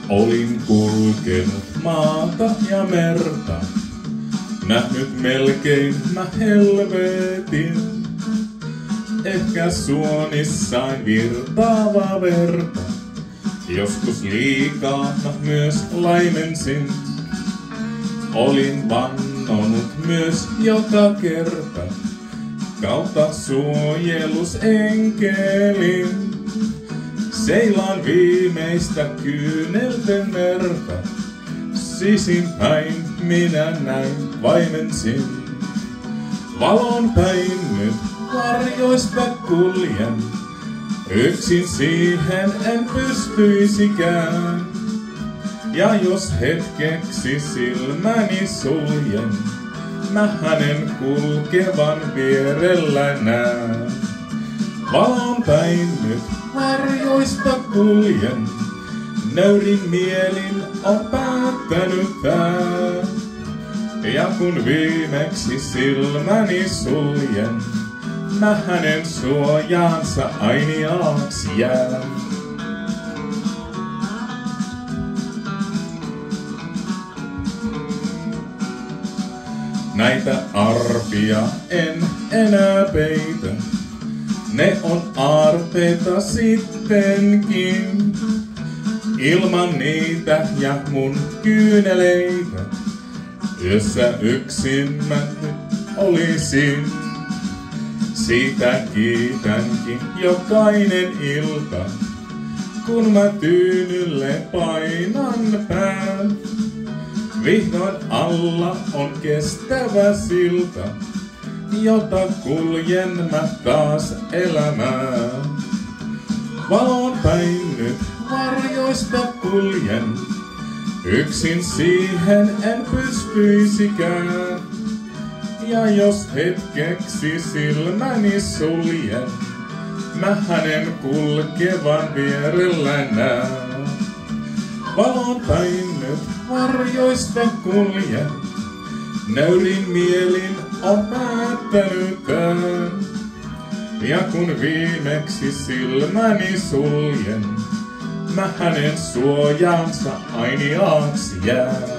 Olin kulkenut maata ja merta, nähnyt melkein mä helvetin. Ehkä suonissaan virtaava verta, joskus liikaa mä myös laimensin. Olin vannonut myös joka kerta, kautta suojelusenkelin. Seilaan viimeistä kyynelten merta, sisinpäin minä näin vaimensin. Valon päin nyt varjoista kuljen, yksin siihen en pystyisikään. Ja jos hetkeksi silmäni suljen, mä hänen kulkevan vierellä näen. Valon päin nyt varjoista kuljen, nöyrin mielin on päättänyt tää. Ja kun viimeksi silmäni suljen, mä hänen suojaansa ainiaaksi jään. Näitä arpia en enää peitä, ne on aarteita sittenkin. Ilman niitä ja mun kyyneleitä, yössä yksin mä nyt olisin. Siitä kiitänkin jokainen ilta, kun mä tyynylle painan pään. Vihdoin alla on kestävä silta, jota kuljen mä taas elämään. Valon päin nyt varjoista kuljen, yksin siihen en pystyisikään. Ja jos hetkeksi silmäni suljen, mä hänen kulkevan vierellä näen. Valon päin nyt varjoista kuljen, nöyrin mielin on päättänyt tän. Ja kun viimeksi silmäni suljen, mä hänen suojaansa ainiaaksi jään.